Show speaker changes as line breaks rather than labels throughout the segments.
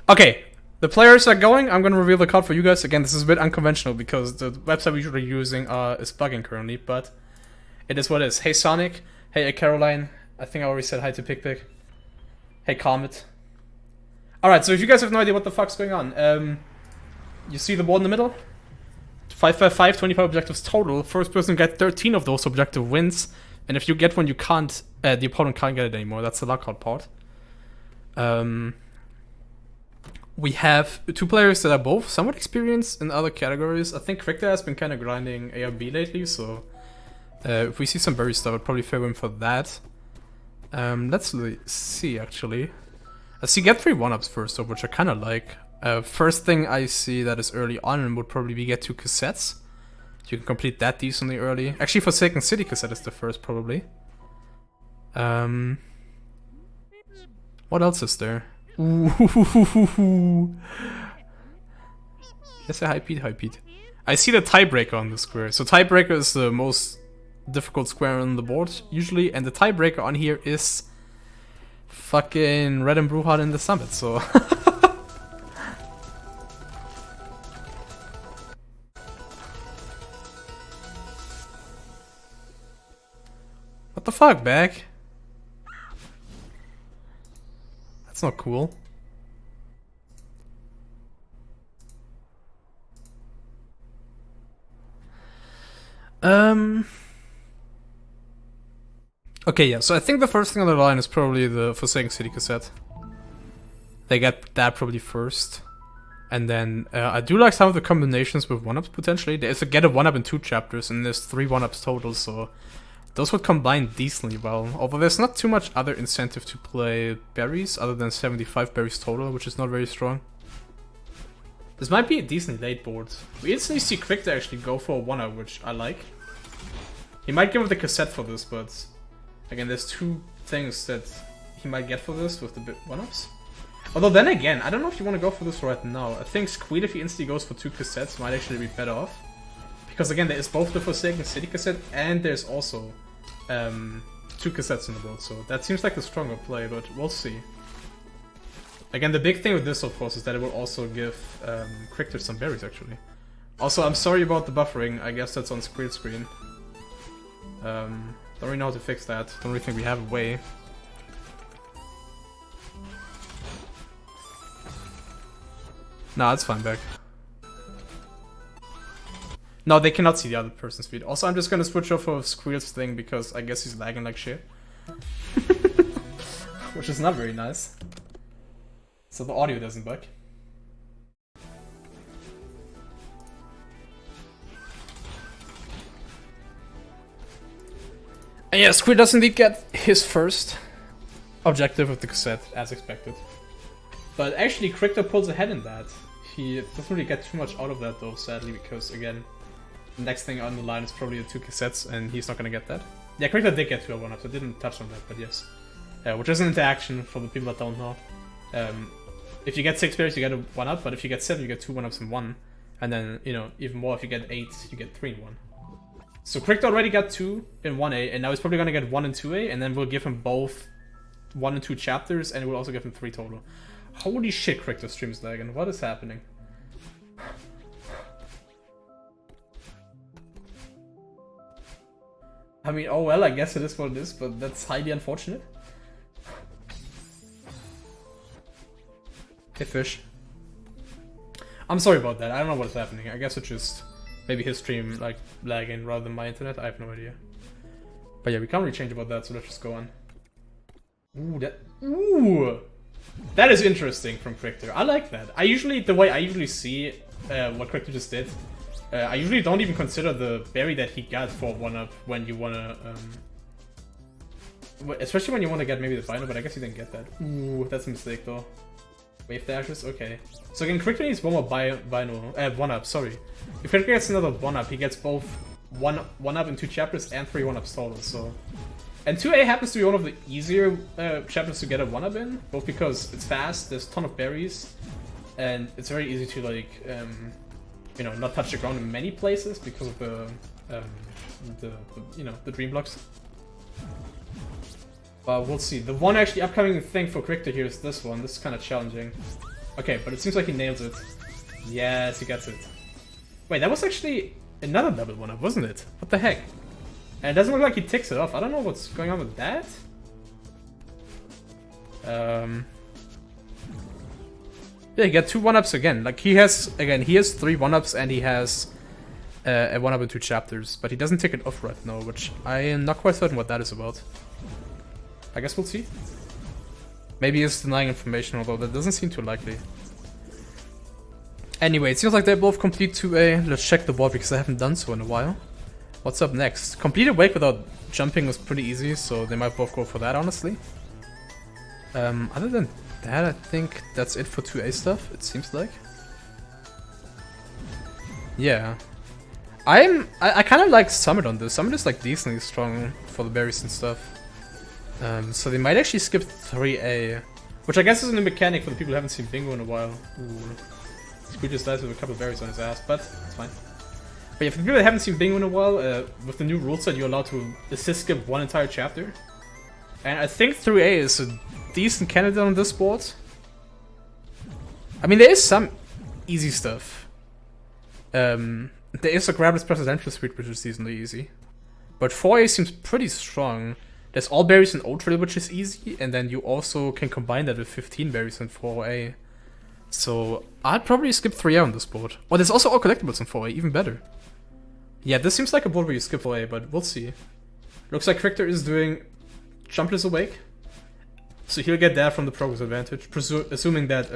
Okay, the players are going. I'm gonna reveal the card for you guys. Again, this is a bit unconventional because the website we're usually using is bugging currently, but it is what it is. Hey Sonic. Hey Caroline. I think I already said hi to Pick. Hey Comet. Alright, so if you guys have no idea what the fuck's going on, you see the board in the middle? 5 25 objectives total. First person get 13 of those objective wins. And if you get one, you can't, the opponent can't get it anymore. That's the lockout part. We have two players that are both somewhat experienced in other categories. I think Cricter has been kind of grinding ARB lately, so if we see some berry stuff, I'd probably favor him for that. Let's see, actually. I see get 3 1-ups first, though, which I kind of like. First thing I see that is early on would probably be get 2 cassettes. You can complete that decently early. Actually, Forsaken City cassette is the first, probably. What else is there? Ooh. Yes, hi Pete. I see the tiebreaker on the square. So tiebreaker is the most difficult square on the board, usually. And the tiebreaker on here is fucking Red and Brewhard in the Summit, so... What the fuck, Bag? That's not cool. Okay, yeah, so I think the first thing on the line is probably the Forsaken City cassette. They get that probably first. And then I do like some of the combinations with 1-ups potentially. There's a get a 1-up in 2 chapters, and there's 3 1-ups total, so those would combine decently well. Although there's not too much other incentive to play berries other than 75 berries total, which is not very strong. This might be a decent late board. We instantly see Cricter actually go for a 1-up, which I like. He might give up the cassette for this, but again, there's 2 things that he might get for this with the 1-ups. Although then again, I don't know if you want to go for this right now. I think Squeal, if he instantly goes for 2 cassettes, might actually be better off. Because again, there is both the Forsaken City cassette and there's also 2 cassettes in the board. So that seems like the stronger play, but we'll see. Again, the big thing with this, of course, is that it will also give Cricter some berries, actually. Also, I'm sorry about the buffering. I guess that's on split screen. Don't really know how to fix that. Don't really think we have a way. Nah, it's fine, Beck. No, they cannot see the other person's feed. Also, I'm just gonna switch off of Squeal's thing because I guess he's lagging like shit. Which is not very nice. So the audio doesn't bug. And yeah, Squeal does indeed get his first objective with the cassette, as expected. But actually, Cricter pulls ahead in that. He doesn't really get too much out of that though, sadly, because again, the next thing on the line is probably the 2 cassettes, and he's not gonna get that. Yeah, Cricter did get 2 1-ups, I didn't touch on that, but yes. Which is an interaction for the people that don't know. If you get 6 berries, you get a 1-up, but if you get 7, you get 2 1-ups in 1. And then, you know, even more, if you get 8, you get 3 in 1. So Cricter already got 2 in 1A, and now he's probably gonna get 1 in 2A, and then we'll give him both 1 and 2 chapters, and we'll also give him 3 total. Holy shit, Cricter streams lagging. What is happening? I mean, oh well, I guess it is what it is, but that's highly unfortunate. Hey, fish. I'm sorry about that. I don't know what's happening. I guess it's just maybe his stream like lagging rather than my internet. I have no idea. But yeah, we can't really change about that, so let's just go on. Ooh, that is interesting from Cricter. I like that. The way I usually see what Cricter just did, I usually don't even consider the berry that he got for 1-up when you wanna, especially when you want to get maybe the final, but I guess you didn't get that. Ooh, that's a mistake though. Wave dashes, okay. So again, Cricter needs one more 1-up, sorry. If Cricter gets another 1-up, he gets both 1-up in 2 chapters and 3 1-ups total, so. And 2A happens to be one of the easier chapters to get a 1-up in, both because it's fast, there's a ton of berries, and it's very easy to like, you know, not touch the ground in many places because of the you know, the dream blocks. But we'll see. The one actually upcoming thing for Cricter here is this one. This is kind of challenging. Okay, but it seems like he nails it. Yes, he gets it. Wait, that was actually another double one-up, wasn't it? What the heck? And it doesn't look like he ticks it off. I don't know what's going on with that. Yeah, he got 2 1-ups again. Like, he has 3 1-ups and he has a 1-up in 2 chapters. But he doesn't tick it off right now, which I am not quite certain what that is about. I guess we'll see. Maybe he's denying information, although that doesn't seem too likely. Anyway, it seems like they both complete 2A. Let's check the board because I haven't done so in a while. What's up next? Complete a wake without jumping was pretty easy, so they might both go for that, honestly. Other than that, I think that's it for 2A stuff, it seems like. Yeah. I kind of like Summit on this. Summit is like decently strong for the berries and stuff. So they might actually skip 3A, which I guess is a new mechanic for the people who haven't seen Bingo in a while. Ooh. Squeal just dies with a couple of berries on his ass, but it's fine. But yeah, for the people that haven't seen Bingo in a while, with the new rule set, you're allowed to assist skip 1 entire chapter. And I think 3A is a decent candidate on this board. I mean, there is some easy stuff. There is a Grabless Presidential Suite, which is decently easy. But 4A seems pretty strong. There's all berries in O-Trail, which is easy, and then you also can combine that with 15 berries in 4A. So I'd probably skip 3A on this board. Oh, there's also all collectibles in 4A, even better. Yeah, this seems like a board where you skip 4A, but we'll see. Looks like Cricter is doing Jumpless Awake. So he'll get that from the progress advantage, assuming that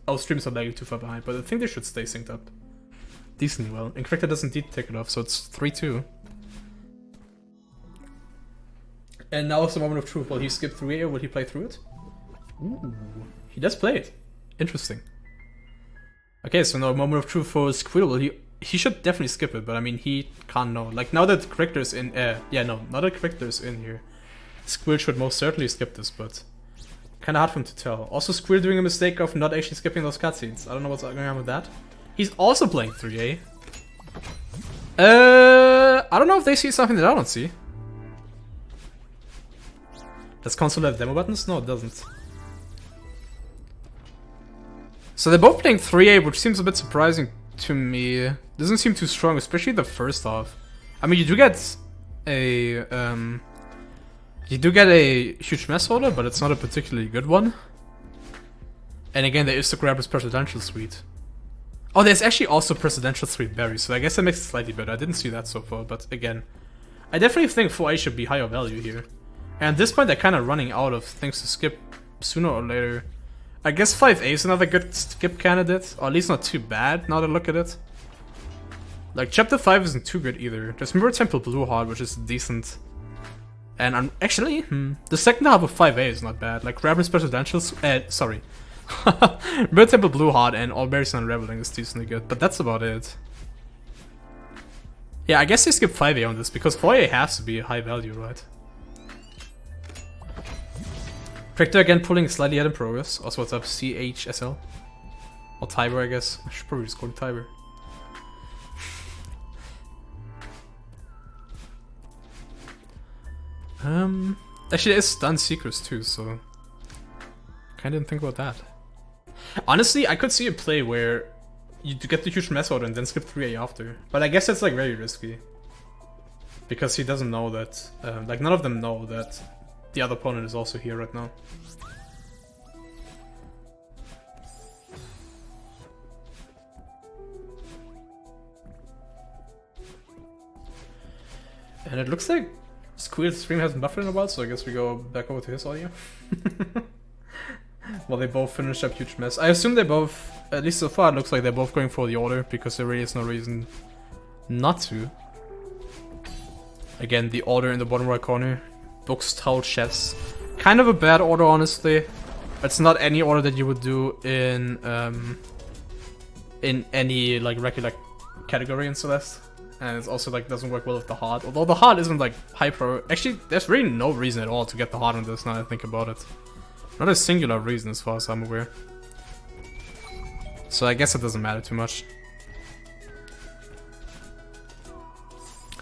our streams are lagging too far behind, but I think they should stay synced up decently well. And Cricter doesn't take it off, so it's 3-2. And now it's the moment of truth. Will he skip 3A or will he play through it? Ooh, he does play it. Interesting. Okay, so now moment of truth for Squeal. He should definitely skip it, but I mean, he can't know. Like, now that Cricter's in... now that Cricter's in here, Squeal should most certainly skip this, but kind of hard for him to tell. Also, Squeal doing a mistake of not actually skipping those cutscenes. I don't know what's going on with that. He's also playing 3A. I don't know if they see something that I don't see. Does console have demo buttons? No, it doesn't. So they're both playing 3A, which seems a bit surprising to me. Doesn't seem too strong, especially the first half. I mean, you do get a huge mess holder, but it's not a particularly good one. And again, there is the Grabless Presidential Suite. Oh, there's actually also Presidential Suite berries, so I guess that makes it slightly better. I didn't see that so far, but again, I definitely think 4A should be higher value here. And at this point, they're kind of running out of things to skip sooner or later. I guess 5A is another good skip candidate, or at least not too bad now that I look at it. Like, Chapter 5 isn't too good either. There's Mirror Temple Blue Heart, which is decent. And I'm actually, the second half of 5A is not bad. Like, Grabless Presidential, sorry. Mirror Temple Blue Heart and All Berries Unraveling is decently good, but that's about it. Yeah, I guess they skip 5A on this, because 4A has to be high value, right? Cricter again pulling slightly ahead in progress. Also, what's up? CHSL? Or Tiber, I guess. I should probably just call him Tiber. Actually, there is Stun Seekers too, so... Kinda didn't think about that. Honestly, I could see a play where you get the huge mess order and then skip 3A after. But I guess that's like very risky. Because he doesn't know that... like, none of them know that the other opponent is also here right now. And it looks like Squeal's stream hasn't buffered in a while, so I guess we go back over to his audio. Well, they both finish up huge mess. I assume they both, at least so far, it looks like they're both going for the order, because there really is no reason not to. Again, the order in the bottom right corner. Books, towel, chefs. Kind of a bad order, honestly. It's not any order that you would do in any like regular category in Celeste. And it's also like doesn't work well with the heart. Although the heart isn't like high pro. Actually, there's really no reason at all to get the heart on this now that I think about it. Not a singular reason as far as I'm aware. So I guess it doesn't matter too much.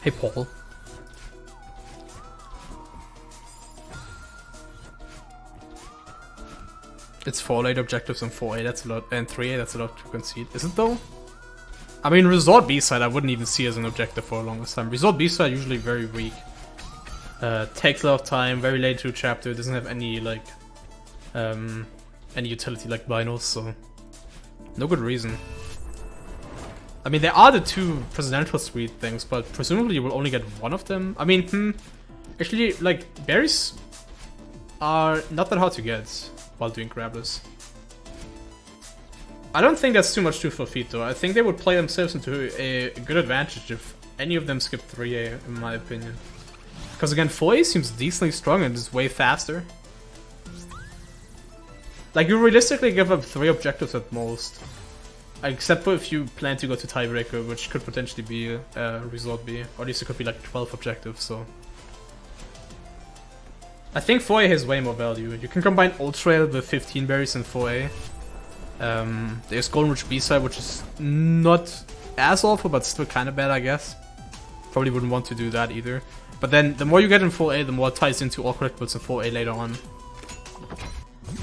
Hey Paul. It's 4 late objectives and 4A, that's a lot, and 3A, that's a lot to concede. Is it though? I mean, Resort B-side I wouldn't even see as an objective for the longest time. Resort B-side usually very weak. Takes a lot of time, very late to a chapter, doesn't have any, like, any utility like Binos, so no good reason. I mean, there are the 2 Presidential Suite things, but presumably you will only get one of them. I mean, actually, like, berries are not that hard to get while doing Grablers. I don't think that's too much to forfeit though. I think they would play themselves into a good advantage if any of them skip 3A, in my opinion. Because again, 4A seems decently strong and is way faster. Like, you realistically give up 3 objectives at most. Except for if you plan to go to Tiebreaker, which could potentially be Resort B. Or at least it could be like 12 objectives, so... I think 4A has way more value. You can combine Ultra with 15 berries in 4A. There's Golden Ridge B-side, which is not as awful, but still kind of bad, I guess. Probably wouldn't want to do that either. But then, the more you get in 4A, the more it ties into all collectibles in 4A later on.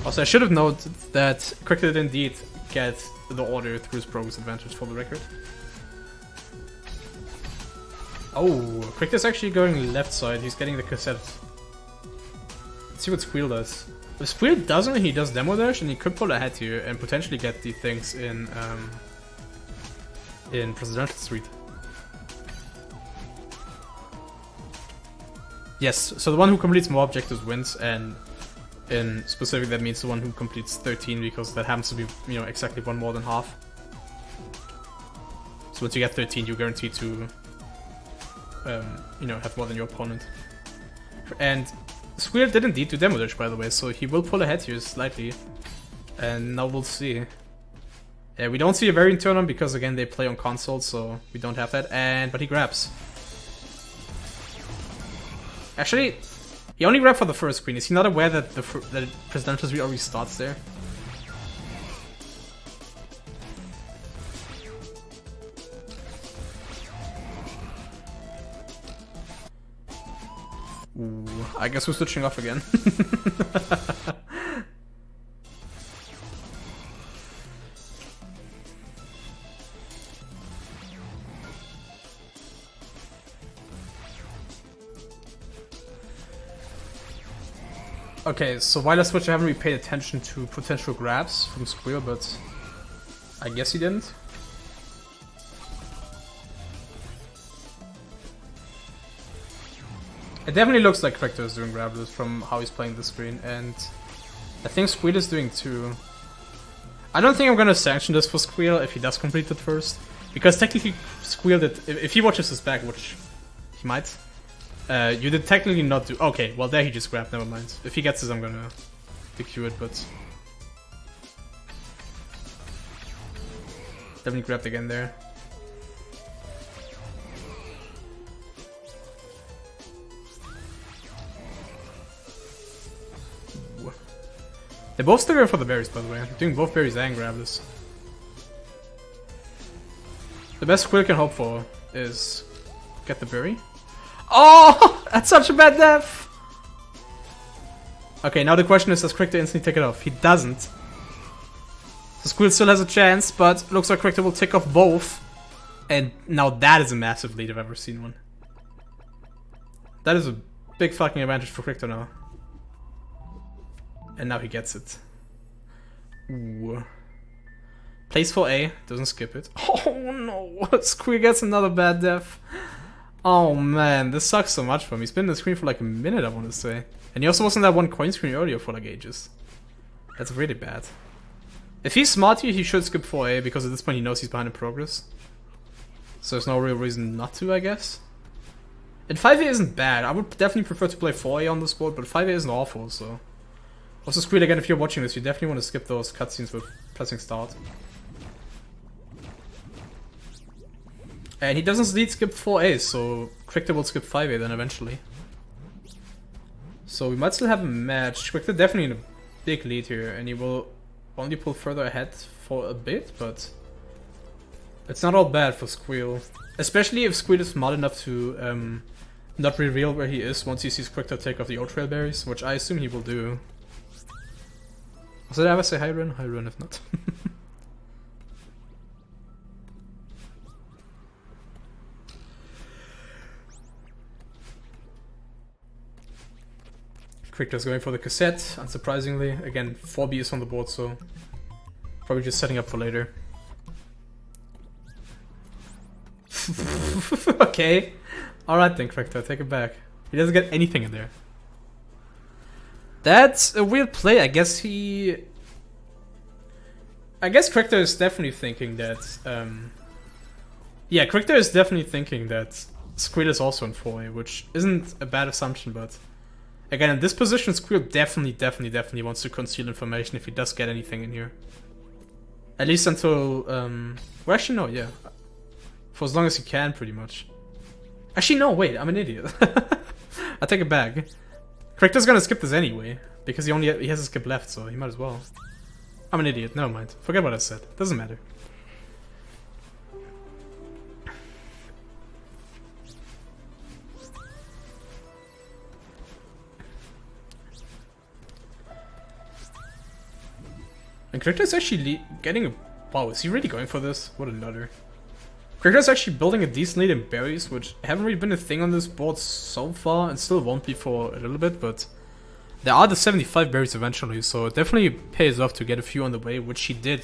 Also, I should have noted that Cricter did indeed get the order through his progress advantage, for the record. Oh, Cricter's actually going left side, he's getting the cassette. Let's see what Squeal does. If Squeal doesn't, he does Demo Dash, and he could pull ahead here and potentially get the things in Presidential Suite. Yes, so the one who completes more objectives wins, and in specific that means the one who completes 13, because that happens to be, you know, exactly one more than half. So once you get 13, you're guaranteed to, you know, have more than your opponent. And Squeal did indeed do Demo Dash, by the way, so he will pull ahead here slightly. And now we'll see. Yeah, we don't see a variant turn on because, again, they play on console, so we don't have that. But he grabs. Actually, he only grabbed for the first screen. Is he not aware that the Presidential Suite already starts there? Ooh, I guess we're switching off again. Okay, so while I switch, I haven't really paid attention to potential grabs from Squeal, but I guess he didn't. It definitely looks like Cricter is doing grabs from how he's playing the screen, and I think Squeal is doing too. I don't think I'm gonna sanction this for Squeal if he does complete it first, because technically Squeal did, if he watches this back, which he might, you did technically not do. Okay, well there he just grabbed. Never mind. If he gets this, I'm gonna DQ it, but definitely grabbed again there. They're both still going for the berries, by the way. They're doing both berries and grabs. The best Squeal can hope for is get the berry. Oh, that's such a bad death. Okay, now the question is, does Cricter instantly take it off? He doesn't. So Squeal still has a chance, but looks like Cricter will take off both. And now that is a massive lead if I've ever seen one. That is a big fucking advantage for Cricter now. And now he gets it. Ooh. Plays for A, doesn't skip it. Oh no, Squeal gets another bad death. Oh man, this sucks so much for him. He's been in the screen for like a minute, I want to say. And he also was in that one coin screen earlier for like ages. That's really bad. If he's smart here, he should skip 4A, because at this point he knows he's behind in progress. So there's no real reason not to, I guess. And 5A isn't bad. I would definitely prefer to play 4A on this board, but 5A isn't awful, so... Also, Squeal, again, if you're watching this, you definitely want to skip those cutscenes with pressing start. And he doesn't need skip 4A, so Cricter will skip 5A then eventually. So we might still have a match. Cricter definitely in a big lead here, and he will only pull further ahead for a bit, but it's not all bad for Squeal. Especially if Squeal is smart enough to not reveal where he is once he sees Cricter take off the Old Trail berries, which I assume he will do. Did I ever say high run? High run if not. Cricter's going for the cassette, unsurprisingly. Again, 4B is on the board, so probably just setting up for later. Okay. Alright then, Cricter, take it back. He doesn't get anything in there. That's a weird play. I guess Cricter is definitely thinking that... yeah, Cricter is definitely thinking that Squeal is also in 4A, which isn't a bad assumption, but... Again, in this position, Squeal definitely wants to conceal information if he does get anything in here. At least until... well, actually, no, yeah. For as long as he can, pretty much. Actually, no, wait, I'm an idiot. I take it back. Cricter's gonna skip this anyway, because he has a skip left, so he might as well. I'm an idiot, never mind. Forget what I said. Doesn't matter. And Cricter's actually getting a... Wow, is he really going for this? What a nutter. Cricter's actually building a decent lead in berries, which haven't really been a thing on this board so far, and still won't be for a little bit, but... There are the 75 berries eventually, so it definitely pays off to get a few on the way, which he did.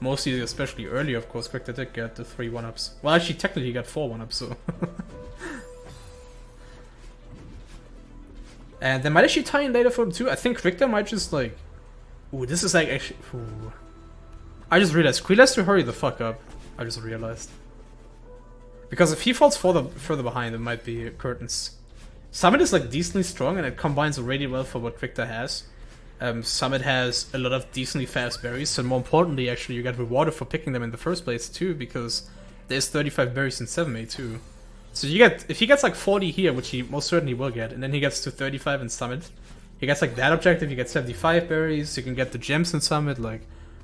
Mostly, especially earlier, of course, Cricter did get the 3 1-ups. Well, actually, technically he got 4 1-ups, so... And they might actually tie in later for him too. I think Cricter might just like... Ooh, this is like actually... Ooh. I just realized, Squeal has to hurry the fuck up. I just realized. Because if he falls further behind, it might be curtains. Summit is like decently strong and it combines really well for what Cricter has. Summit has a lot of decently fast berries, and more importantly, actually, you get rewarded for picking them in the first place too, because there's 35 berries in 7A too. So you get, if he gets like 40 here, which he most certainly will get, and then he gets to 35 in Summit, he gets like that objective, you get 75 berries, you can get the gems in Summit, like,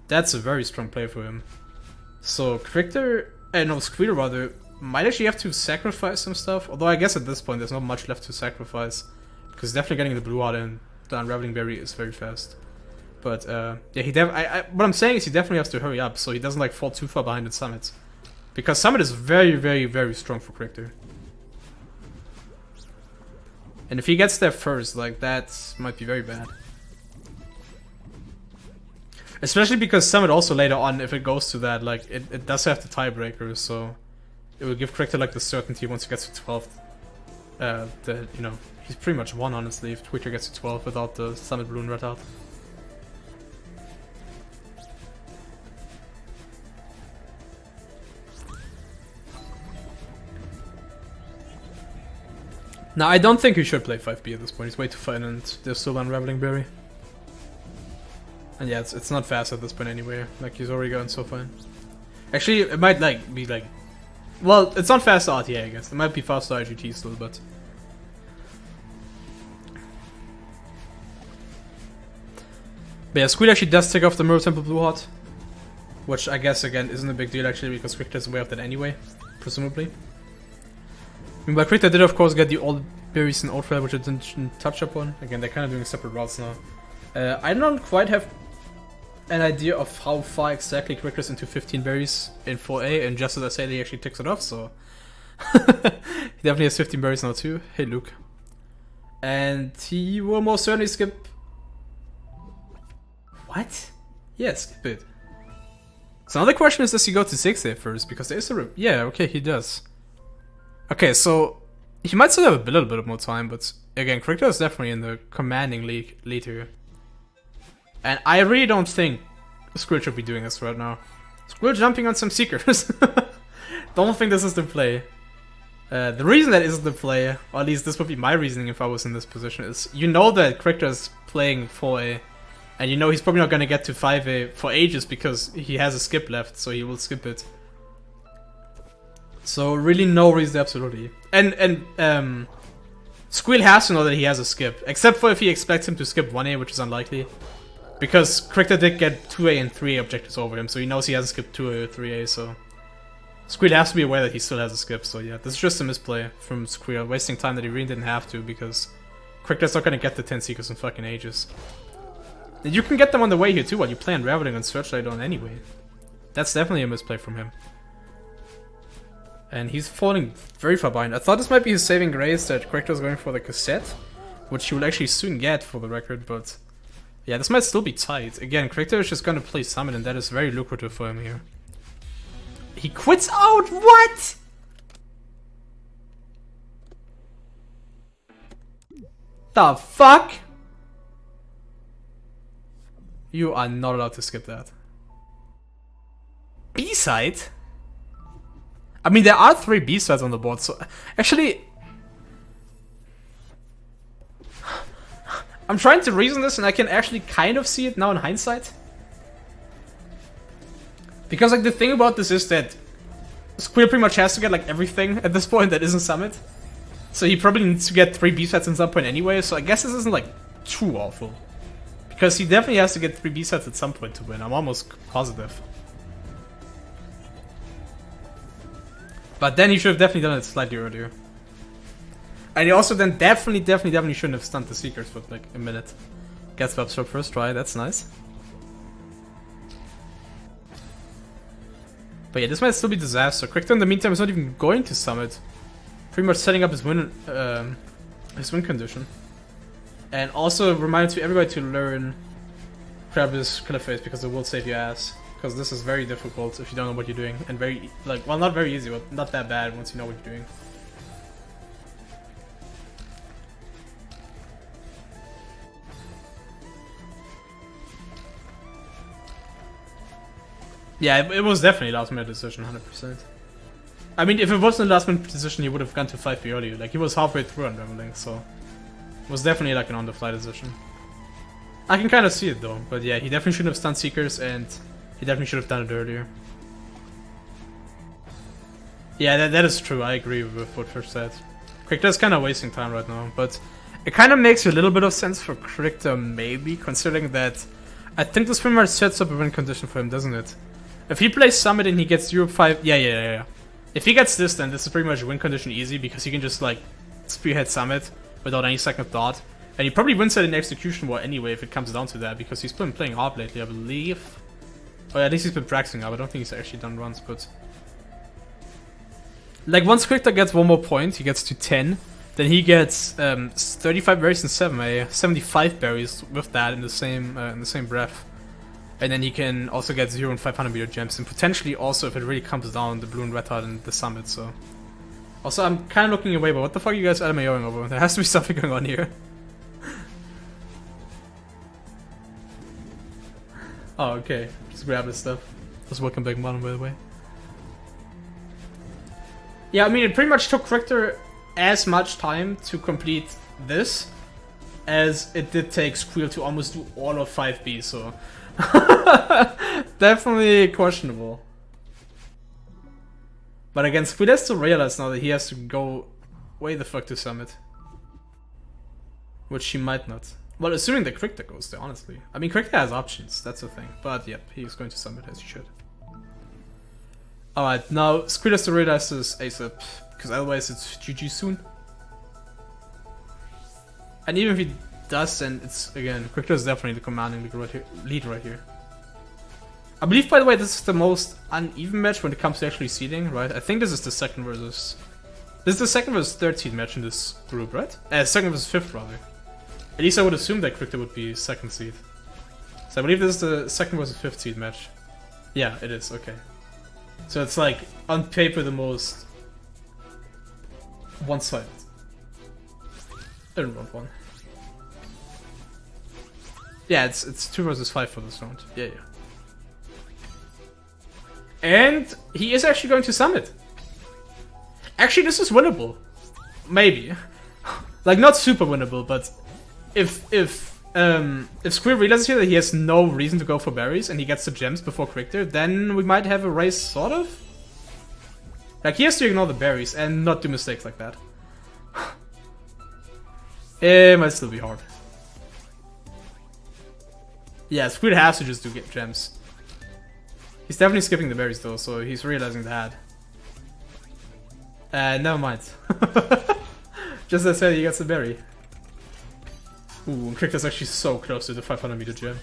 that's a very strong play for him. So Cricter, no, Squeal rather, might actually have to sacrifice some stuff, although I guess at this point there's not much left to sacrifice, because definitely getting the blue out and the unraveling berry is very fast. But yeah, what I'm saying is he definitely has to hurry up, so he doesn't like fall too far behind in Summit. Because Summit is very, very, very strong for Cricter. And if he gets there first, like, that might be very bad. Especially because Summit also later on, if it goes to that, like, it does have the tiebreaker, so... It will give Cricter, like, the certainty once he gets to 12th. That, you know, he's pretty much won, honestly, if Cricter gets to 12 without the Summit Balloon red out. Now, I don't think he should play 5B at this point. He's way too fine and there's still Unraveling Berry. And yeah, it's not fast at this point anyway. Like, he's already gotten so fine. Actually, it might, like, be like... Well, it's not fast RTA, I guess. It might be faster IGT still, but... But yeah, Squeal actually does take off the Mirror Temple Blue Hot. Which I guess, again, isn't a big deal actually, because Cricter is aware of that anyway. Presumably. Meanwhile, Cricter did of course get the old berries and old trail, which I didn't touch upon. Again, they're kind of doing separate routes now. I don't quite have an idea of how far exactly Cricter's into 15 berries in 4A, and just as I said, he actually ticks it off, so... he definitely has 15 berries now too. Hey Luke. And he will most certainly skip... What? Yeah, skip it. So now the question is, does he go to 6A first? Because there's a... Yeah, okay, he does. Okay, so he might still have a little bit more time, but again, Cricter is definitely in the commanding lead here. And I really don't think Squeal should be doing this right now. Squeal jumping on some Seekers. Don't think this is the play. The reason that isn't the play, or at least this would be my reasoning if I was in this position, is you know that Cricter is playing 4A, and you know he's probably not going to get to 5A for ages because he has a skip left, so he will skip it. So really no reason, absolutely. And Squeal has to know that he has a skip, except for if he expects him to skip 1A, which is unlikely. Because Cricter did get 2A and 3A objectives over him, so he knows he hasn't skipped 2A or 3A, so... Squeal has to be aware that he still has a skip, so yeah, this is just a misplay from Squeal, wasting time that he really didn't have to, because Cricter's not gonna get the 10 Seekers in fucking ages. And you can get them on the way here too while you play Unraveling and Searchlight on anyway. That's definitely a misplay from him. And he's falling very far behind. I thought this might be his saving grace that Cricter is going for the cassette, which he will actually soon get for the record, but yeah, this might still be tight. Again, Cricter is just gonna play Summon, and that is very lucrative for him here. He quits out? What? The fuck? You are not allowed to skip that. B-side? I mean, there are 3 B-sides on the board, so... Actually... I'm trying to reason this, and I can actually kind of see it now in hindsight. Because, like, the thing about this is that Squeal pretty much has to get, like, everything at this point that isn't Summit. So he probably needs to get 3 B-sides at some point anyway, so I guess this isn't, like, too awful. Because he definitely has to get 3 B-sides at some point to win, I'm almost positive. But then he should have definitely done it slightly earlier. And he also then definitely shouldn't have stunned the Seekers for like a minute. Gets the upstart first try, that's nice. But yeah, this might still be disaster. Cricter in the meantime is not even going to summit. Pretty much setting up his win condition. And also remind to everybody to learn Krabbis Killer Phase because it will save your ass. Because this is very difficult if you don't know what you're doing. And very, like, well, not very easy, but not that bad once you know what you're doing. Yeah, it was definitely a last minute decision, 100%. I mean, if it wasn't a last minute decision, he would have gone to 5B earlier. Like, he was halfway through Unraveling, so... It was definitely like an on-the-fly decision. I can kind of see it though, but yeah, he definitely shouldn't have stunned Seekers, and he definitely should have done it earlier. Yeah, that is true, I agree with what Fish said. Cricter is kind of wasting time right now, but it kind of makes a little bit of sense for Cricter, maybe, considering that I think this pretty much sets up a win condition for him, doesn't it? If he plays Summit and he gets 0-5, yeah. If he gets this, then this is pretty much win condition easy, because he can just, like, spearhead Summit without any second thought. And he probably wins it in Execution War anyway if it comes down to that, because he's been playing hard lately, I believe. Oh, yeah, at least he's been practicing up. I don't think he's actually done runs, but... Like, once Cricter gets one more point, he gets to 10, then he gets 35 berries and 75 berries with that in the same breath. And then he can also get 0 and 500 meter gems, and potentially also, if it really comes down, the blue and red heart and the summit, so... Also, I'm kind of looking away, but what the fuck are you guys LMAOing over? There has to be something going on here. Oh, okay. Just grab this stuff. Just welcome back, Modern, by the way. Yeah, I mean, it pretty much took Cricter as much time to complete this as it did take Squeal to almost do all of 5B, so... Definitely questionable. But again, Squeal has to realize now that he has to go way the fuck to Summit. Which he might not. Well, assuming that Cricter goes there, honestly. I mean, Cricter has options, that's the thing. But yep, he's going to Summit as he should. Alright, now Squeal has to realize this ASAP, because otherwise it's GG soon. And even if he does, then it's, again, Cricter is definitely the commanding lead right here. I believe, by the way, this is the most uneven match when it comes to actually seeding, right? I think this is the second versus... This is the second versus third seed match in this group, right? Second versus fifth, rather. At least I would assume that Cricter would be second seed. So I believe this is the second versus fifth seed match. Yeah, it is, okay. So it's like, on paper, the most one-sided. In round one. Yeah, it's 2 versus 5 for this round. Yeah. And he is actually going to Summit. Actually, this is winnable. Maybe. Like, not super winnable, but if Squeal realizes here that he has no reason to go for berries and he gets the gems before Cricter, then we might have a race, sort of. Like, he has to ignore the berries and not do mistakes like that. It might still be hard. Yeah, Squeal has to just do get gems. He's definitely skipping the berries though, so he's realizing that. Never mind. Just as I said, he gets a berry. Ooh, and Cricter's actually so close to the 500-meter gem.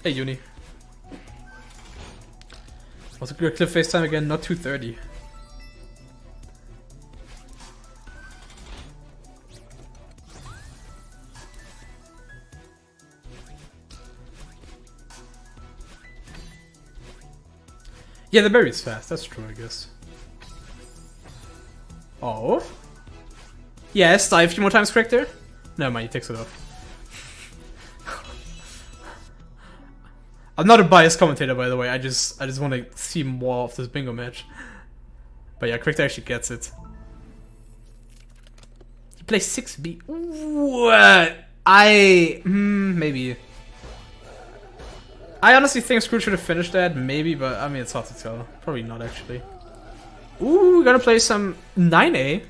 Hey, Uni. What's a good cliff face time again? Not 2:30. Yeah, the berry's fast. That's true, I guess. Oh. Yes, die a few more times, Cricter. No, mind, he takes it off. I'm not a biased commentator, by the way. I just want to see more of this bingo match. But yeah, Cricter actually gets it. He plays 6B. What? Maybe. I honestly think Scrooge should have finished that, maybe, but I mean, it's hard to tell. Probably not, actually. Ooh, we're gonna play some 9A.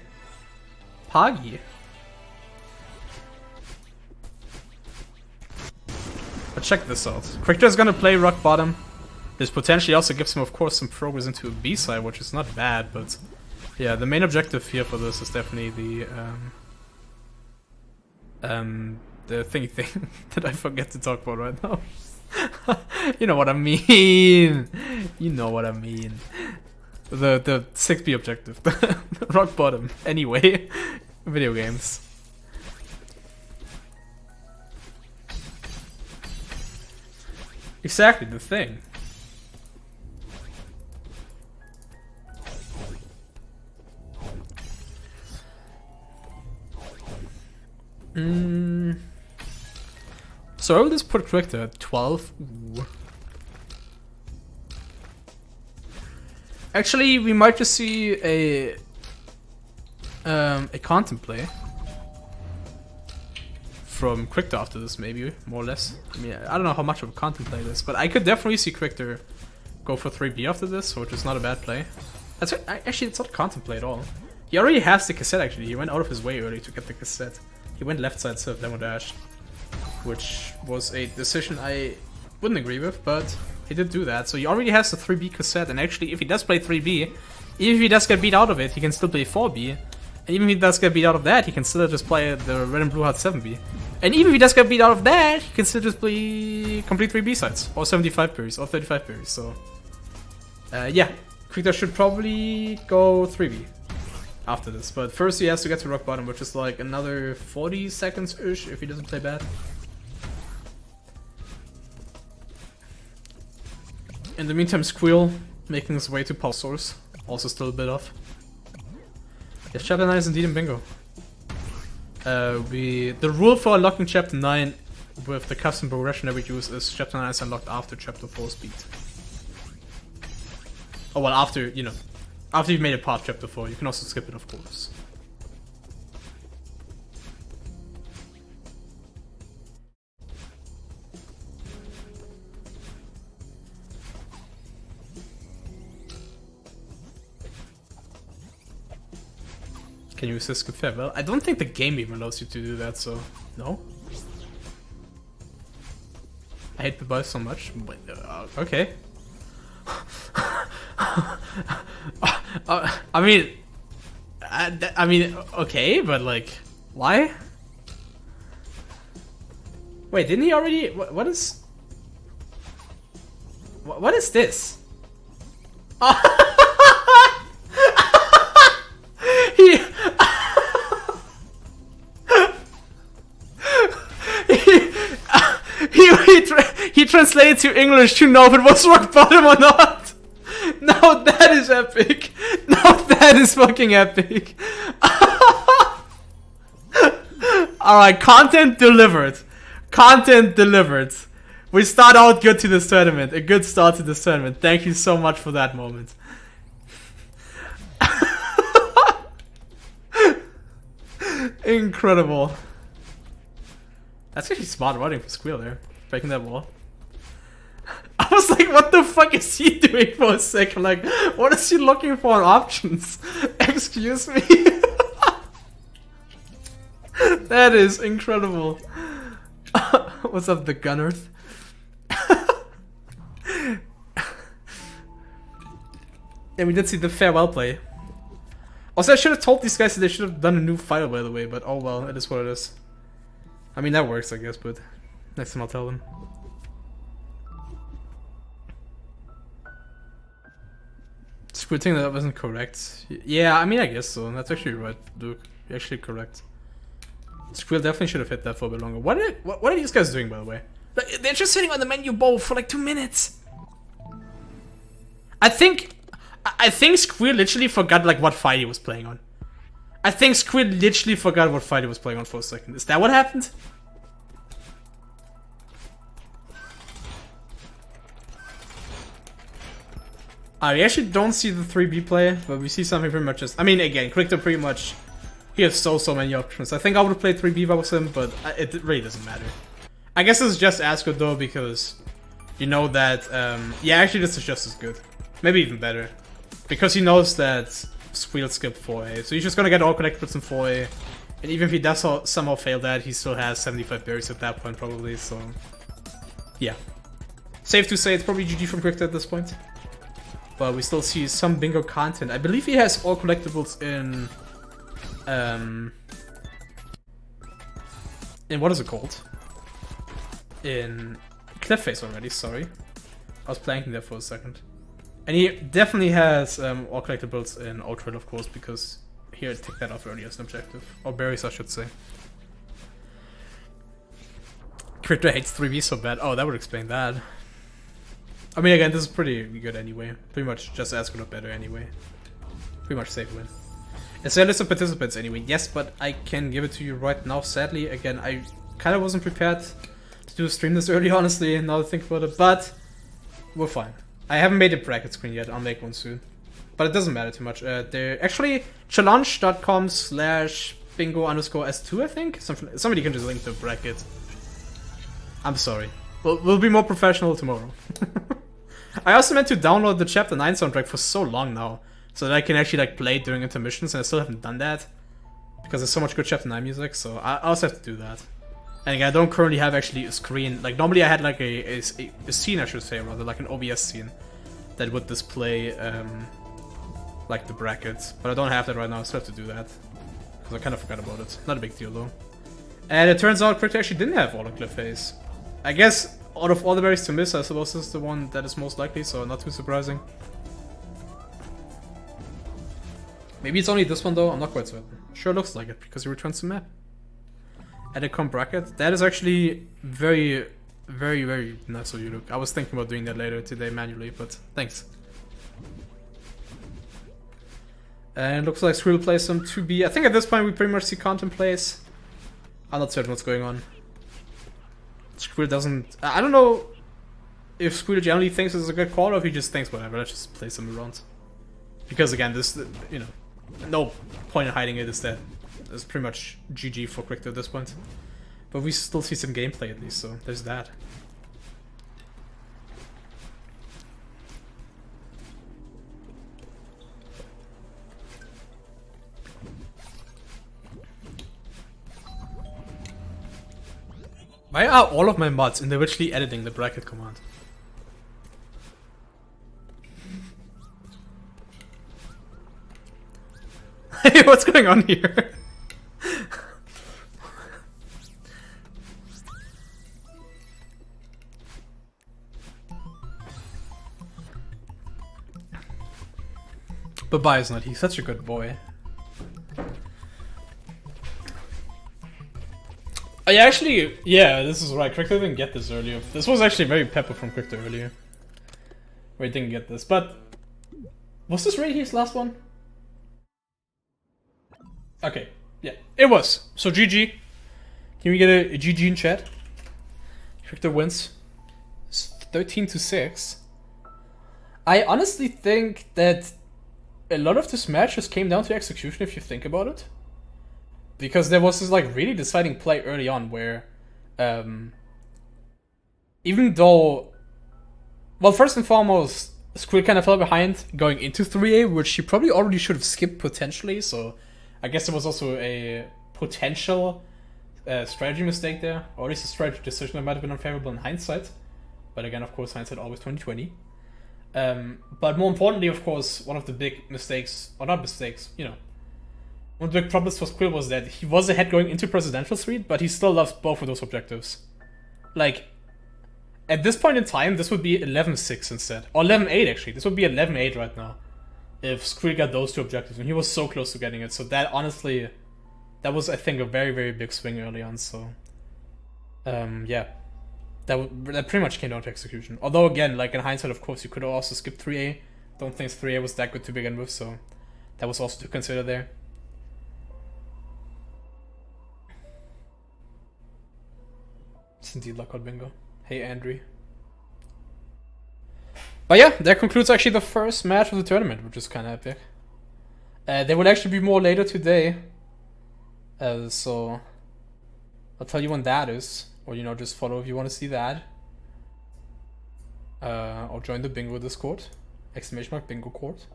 Pagi. But check this out. Cricter's gonna play rock bottom. This potentially also gives him, of course, some progress into a B side, which is not bad, but yeah, the main objective here for this is definitely the thingy thing that I forget to talk about right now. You know what I mean. You know what I mean. The 6B objective. The rock bottom. Anyway. Video games. Exactly, the thing. So I will just put Cricter at 12. Ooh. Actually, we might just see a contemplate from Cricter after this, maybe, more or less. I mean, I don't know how much of a contemplate is, but I could definitely see Cricter go for 3B after this, which is not a bad play. That's it. Actually, it's not contemplate at all. He already has the cassette, actually. He went out of his way early to get the cassette. He went left side serve demo dash, which was a decision I wouldn't agree with, but he did do that. So he already has the 3B cassette, and actually, if he does play 3B, even if he does get beat out of it, he can still play 4B. And even if he does get beat out of that, he can still just play the red and blue heart 7B. And even if he does get beat out of that, he can still just play complete 3B sides, or 75 parries, or 35 parries. So, yeah, Cricter should probably go 3B after this. But first he has to get to rock bottom, which is like another 40 seconds-ish if he doesn't play bad. In the meantime, Squeal making his way to power source, also still a bit off. Yes, chapter 9 is indeed in bingo. The rule for unlocking chapter 9 with the custom progression that we use is chapter 9 is unlocked after chapter 4 speed. Oh well, after, you know, after you've made it past chapter 4, you can also skip it, of course. Can you assist skip farewell? I don't think the game even allows you to do that, so no. I hate the buzz so much, but okay. I mean, okay, but like, why? Wait, didn't he already? What is this? He translated to English to know if it was rock bottom or not. Now that is epic. Now that is fucking epic. Alright, content delivered. Content delivered. We start out good to this tournament. A good start to this tournament. Thank you so much for that moment. Incredible. That's actually smart running for Squeal there. Breaking that wall. I was like, what the fuck is he doing for a second? Like, what is he looking for in options? Excuse me? That is incredible. What's up, the Gunners? Yeah, we did see the farewell play. Also, I should have told these guys that they should have done a new file, by the way, but oh well, it is what it is. I mean, that works, I guess, but next time I'll tell them. Squirting that wasn't correct. Yeah, I mean, I guess so. That's actually right, Duke. You're actually correct. Squirrel definitely should have hit that for a bit longer. What are these guys doing, by the way? Like, they're just sitting on the menu bowl for like 2 minutes. I think Squirrel literally forgot like what fight he was playing on. I think Squirrel literally forgot what fight he was playing on for a second. Is that what happened? We actually don't see the 3B play, but we see something pretty much just... I mean, again, Cricter pretty much... He has so many options. I think I would have played 3B if I was him, but it really doesn't matter. I guess it's just as good though, because you know that... yeah, actually this is just as good. Maybe even better. Because he knows that Squeal skipped 4A, so he's just gonna get all collectibles in 4A. And even if he does somehow fail that, he still has 75 berries at that point probably, so... Yeah. Safe to say it's probably GG from Cricter at this point. But we still see some bingo content. I believe he has all collectibles in what is it called? In Cliff Face already, sorry. I was blanking there for a second. And he definitely has all collectibles in Ultra, of course, because here ticked that off earlier as an objective. Or berries, I should say. Cricter hates 3B so bad. Oh, that would explain that. I mean, again, this is pretty good anyway. Pretty much just as good or better anyway. Pretty much safe win. It's a list of participants anyway. Yes, but I can give it to you right now. Sadly, again, I kind of wasn't prepared to do a stream this early, honestly, now that I think about it. But we're fine. I haven't made a bracket screen yet. I'll make one soon. But it doesn't matter too much. They're actually challenge.com/bingo_s2, I think. Somebody can just link the bracket. I'm sorry. We'll be more professional tomorrow. I also meant to download the Chapter 9 soundtrack for so long now, so that I can actually like play it during intermissions, and I still haven't done that. Because there's so much good Chapter 9 music, so I also have to do that. And again, I don't currently have actually a screen. Like, normally I had like a scene, I should say, rather, like an OBS scene that would display like the brackets. But I don't have that right now, so I have to do that. Because I kind of forgot about it. Not a big deal though. And it turns out Cricter actually didn't have all the Cliff Face. I guess out of all the berries to miss, I suppose this is the one that is most likely, so not too surprising. Maybe it's only this one though, I'm not quite certain. Sure looks like it, because he returns the map. Edit com bracket. That is actually very, very, very nice of you, Luke. I was thinking about doing that later today manually, but thanks. And it looks like Squirrel plays some 2B. I think at this point we pretty much see content plays. I'm not certain what's going on. Squirrel doesn't... I don't know if Squirrel generally thinks it's a good call or if he just thinks whatever, let's just play some around. Because again, this, you know, no point in hiding it, is that it's pretty much GG for Cricter at this point. But we still see some gameplay at least, so there's that. Why are all of my mods individually editing the bracket command? Hey, what's going on here? Bye-bye is not. He's such a good boy. I actually, yeah, this is right. Cricter didn't get this earlier. This was actually very pepper from Cricter earlier. Where he didn't get this, but was this really his last one? Okay, yeah, it was. So GG. Can we get a GG in chat? Cricter wins 13-6. I honestly think that a lot of this match just came down to execution if you think about it. Because there was this like really deciding play early on where even though, well, first and foremost, Squid kind of fell behind going into 3A, which she probably already should have skipped potentially, so I guess it was also a potential strategy mistake there, or at least a strategy decision that might have been unfavorable in hindsight. But again, of course, hindsight always 20/20. But more importantly, of course, one of the big mistakes, or not mistakes, you know, One of the big problems for Squeal was that he was ahead going into Presidential Suite, but he still loves both of those objectives. Like, at this point in time, this would be 11-6 instead. Or 11-8 actually. This would be 11-8 right now. If Squeal got those two objectives, and he was so close to getting it. So that, honestly, that was, I think, a very, very big swing early on, so... yeah. That pretty much came down to execution. Although, again, like, in hindsight, of course, you could have also skipped 3A. Don't think 3A was that good to begin with, so... That was also to consider there. It's indeed Lockout bingo. Hey, Andrew. But yeah, that concludes actually the first match of the tournament, which is kind of epic. There will actually be more later today. So I'll tell you when that is. Or, you know, just follow if you want to see that. I'll join the bingo Discord. ! bingo court.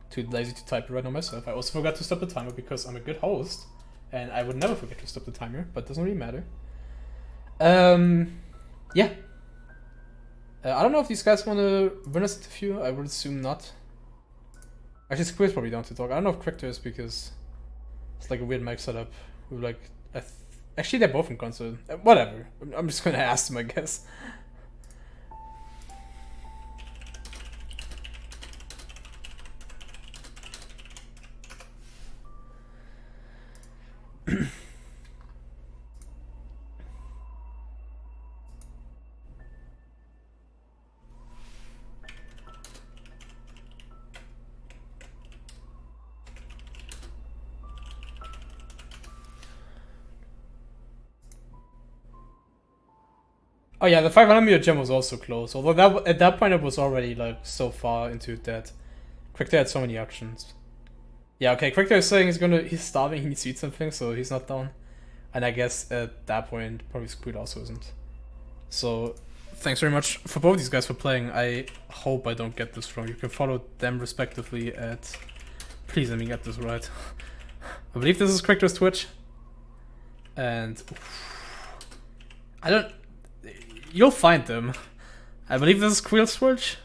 Too lazy to type it right now myself. I also forgot to stop the timer because I'm a good host. And I would never forget to stop the timer, but it doesn't really matter. Yeah. I don't know if these guys want to win us interview. I would assume not. Actually, Squeal's probably down to talk. I don't know if Cricter is because it's like a weird mic setup. With like, actually, they're both in console. Whatever. I'm just gonna ask them, I guess. Oh yeah, the 500-meter gem was also close. Although that at that point it was already like so far into that. Cricter had so many options. Yeah, okay. Cricter is saying he's starving. He needs to eat something, so he's not down. And I guess at that point probably Squid also isn't. So thanks very much for both these guys for playing. I hope I don't get this wrong. You can follow them respectively at. Please let me get this right. I believe this is Cricter's Twitch. And I don't. You'll find them. I believe this is Squeal's Twitch.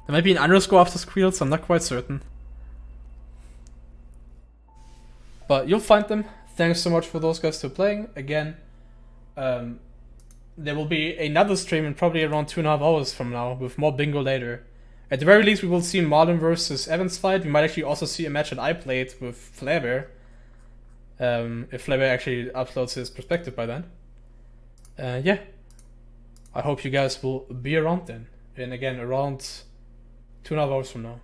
There might be an underscore after Squeal, so I'm not quite certain. But you'll find them. Thanks so much for those guys for playing. Again, there will be another stream in probably around 2.5 hours from now with more bingo later. At the very least, we will see Marlon versus Evans fight. We might actually also see a match that I played with Flair. If Flair actually uploads his perspective by then. Yeah. I hope you guys will be around then. And again, around 2.5 hours from now.